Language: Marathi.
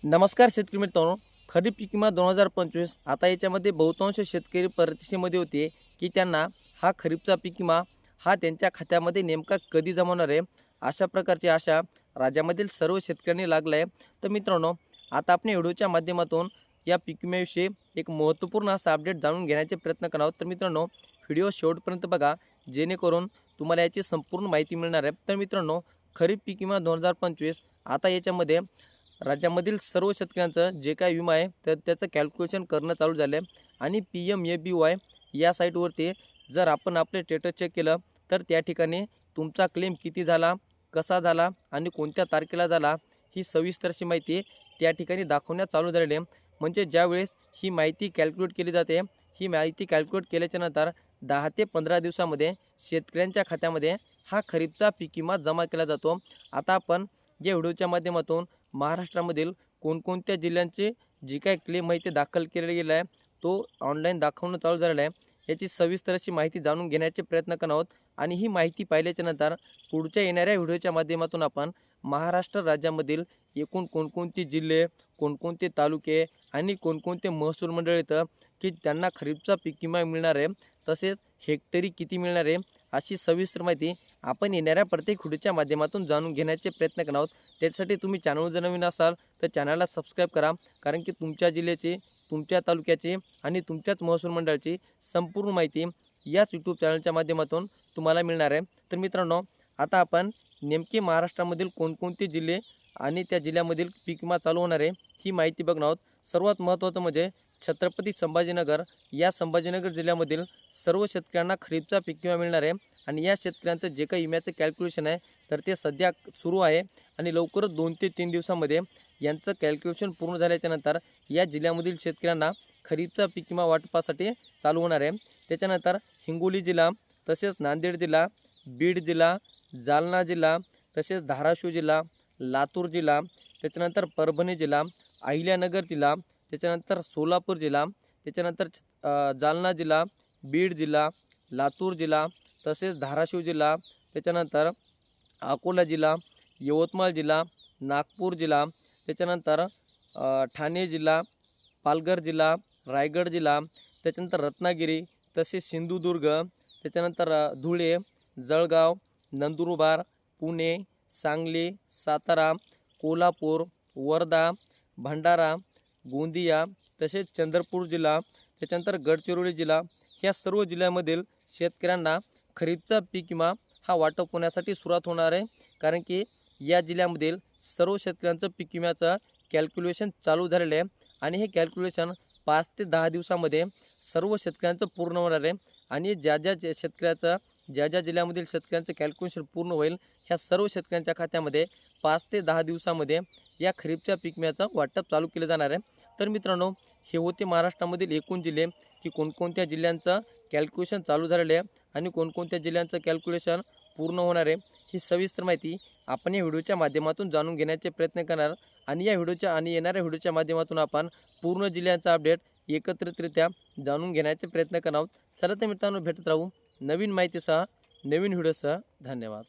नमस्कार शेतकरी मित्रांनो, खरीप पीक विमा 2025 आता याच्यामध्ये बहुतांश शेतकरी परिस्थितीमध्ये होते की त्यांना हा खरीपचा पीक विमा हा त्यांच्या खात्यामध्ये नेमका कधी जमा होणार आहे, अशा प्रकारची आशा राज्यामधील सर्व शेतकऱ्यांनी लागला आहे. तर मित्रांनो, आता आपण व्हिडिओच्या माध्यमातून या पीक विम्याविषयी एक महत्त्वपूर्ण असा अपडेट जाणून घेण्याचे प्रयत्न करणार आहोत. तर मित्रांनो, व्हिडिओ शेवटपर्यंत बघा, जेणेकरून तुम्हाला याची संपूर्ण माहिती मिळणार आहे. तर मित्रांनो, खरीप पीक विमा 2025 आता याच्यामध्ये राज्यामधील सर्व शेतकऱ्यांचं जे काही विमा आहे तर त्याचं कॅल्क्युलेशन करणं चालू झालं आहे. आणि PMABY या साईटवरती जर आपण आपले स्टेटस चेक केलं तर त्या ठिकाणी तुमचा क्लेम किती झाला, कसा झाला आणि कोणत्या तारखेला झाला, ही सविस्तरशी माहिती त्या ठिकाणी दाखवण्यात चालू झालेली आहे. म्हणजे ज्यावेळेस ही माहिती कॅल्क्युलेट केली जाते, ही माहिती कॅल्क्युलेट केल्याच्यानंतर 10 ते 15 दिवसामध्ये शेतकऱ्यांच्या खात्यामध्ये हा खरीपचा पीक विमा जमा केला जातो. आता आपण या व्हिडिओच्या माध्यमातून महाराष्ट्रामधील कोणकोणत्या जिल्ह्यांचे जी काही क्लेम माहिती दाखल केलेला गेला आहे तो ऑनलाईन दाखवणं चालू झालेला आहे, याची सविस्तर अशी माहिती जाणून घेण्याचे प्रयत्न करणार आहोत. आणि ही माहिती पाहिल्याच्या नंतर पुढच्या येणाऱ्या व्हिडिओच्या माध्यमातून आपण महाराष्ट्र राज्यामधील एकूण कोणकोणते जिल्हे, कोणकोणते तालुके आणि कोणकोणते महसूल मंडळ येतं की त्यांना खरीपचा पीक विमा मिळणार आहे, तसेच हेक्टरी किती मिळणार आहे, अशी सविस्तर माहिती आपण येणाऱ्या प्रत्येक व्हिडिओच्या माध्यमातून जाणून घेण्याचे प्रयत्न करणार आहोत. त्यासाठी तुम्ही चॅनल जर नवीन असाल तर चॅनलला सबस्क्राईब करा, कारण की तुमच्या जिल्ह्याची, तुमच्या तालुक्याची आणि तुमच्याच महसूल मंडळाची संपूर्ण माहिती याच यूट्यूब चॅनलच्या माध्यमातून तुम्हाला मिळणार आहे. तर मित्रांनो, आता आपण नेमके महाराष्ट्रामधील कोणकोणते जिल्हे आणि त्या जिल्ह्यामधील पीक विमा चालू होणार आहे ही माहिती बघणार आहोत. सर्वात महत्त्वाचं म्हणजे छत्रपती संभाजीनगर या संभाजीनगर जिल्ह्यामधील सर्व शेतकऱ्यांना खरीपचा पीक विमा मिळणार आहे. आणि या शेतकऱ्यांचं जे काही विम्याचं कॅल्क्युलेशन आहे तर ते सध्या सुरू आहे आणि लवकरच 2 ते 3 दिवसामध्ये यांचं कॅल्क्युलेशन पूर्ण झाल्याच्यानंतर या जिल्ह्यामधील शेतकऱ्यांना खरीपचा पीक विमा वाटपासाठी चालू होणार आहे. त्याच्यानंतर हिंगोली जिल्हा, तसेच नांदेड जिल्हा, बीड जिल्हा, जालना जिल्हा, तसेच धाराशिव जिल्हा, लातूर जिल्हा, त्याच्यानंतर परभणी जिल्हा, अहिल्यानगर जिल्हा, त्याच्यानंतर सोलापूर जिल्हा, त्याच्यानंतर जालना जिल्हा, बीड जिल्हा, लातूर जिल्हा, तसेच धाराशिव जिल्हा, त्याच्यानंतर अकोला जिल्हा, यवतमाळ जिल्हा, नागपूर जिल्हा, त्याच्यानंतर ठाणे जिल्हा, पालघर जिल्हा, रायगड जिल्हा, त्याच्यानंतर रत्नागिरी, तसेच सिंधुदुर्ग, त्याच्यानंतर धुळे, जळगाव, नंदुरबार, पुणे, सांगली, सातारा, कोल्हापूर, वर्धा, भंडारा, गोंदिया, तसेच चंद्रपूर जिल्हा, त्याच्यानंतर गडचिरोली जिल्हा, ह्या सर्व जिल्ह्यामधील शेतकऱ्यांना खरीपचा पीक विमा हा वाटप होण्यासाठी सुरुवात होणार आहे. कारण की या जिल्ह्यामधील सर्व शेतकऱ्यांचं पीक विम्याचं कॅल्क्युलेशन चालू झालेलं आहे आणि हे कॅल्क्युलेशन 5 ते 10 दिवसामध्ये सर्व शेतकऱ्यांचं पूर्ण होणार आहे. आणि ज्या शेतकऱ्याचं, ज्या जिल्ह्यामधील शेतकऱ्यांचं कॅल्क्युलेशन पूर्ण होईल, ह्या सर्व शेतकऱ्यांच्या खात्यामध्ये 5 ते 10 दिवसामध्ये या खरीपच्या पीक विम्याचं वाटप चालू केलं जाणार आहे. तर मित्रांनो, हे होते महाराष्ट्रामधील एकूण जिल्हे की कोणकोणत्या जिल्ह्यांचं कॅल्क्युलेशन चालू झालेलं आहे आणि कोणकोणत्या जिल्ह्यांचं कॅल्क्युलेशन पूर्ण होणार आहे, ही सविस्तर माहिती आपण या व्हिडिओच्या माध्यमातून जाणून घेण्याचे प्रयत्न करणार. आणि या व्हिडिओच्या आणि येणाऱ्या व्हिडिओच्या माध्यमातून आपण पूर्ण जिल्ह्यांचा अपडेट एकत्रितरित्या जाणून घेण्याचे प्रयत्न करणार आहोत. चला तर मित्रांनो, भेटत राहू नवीन माहितीसह, नवीन व्हिडिओसह. धन्यवाद.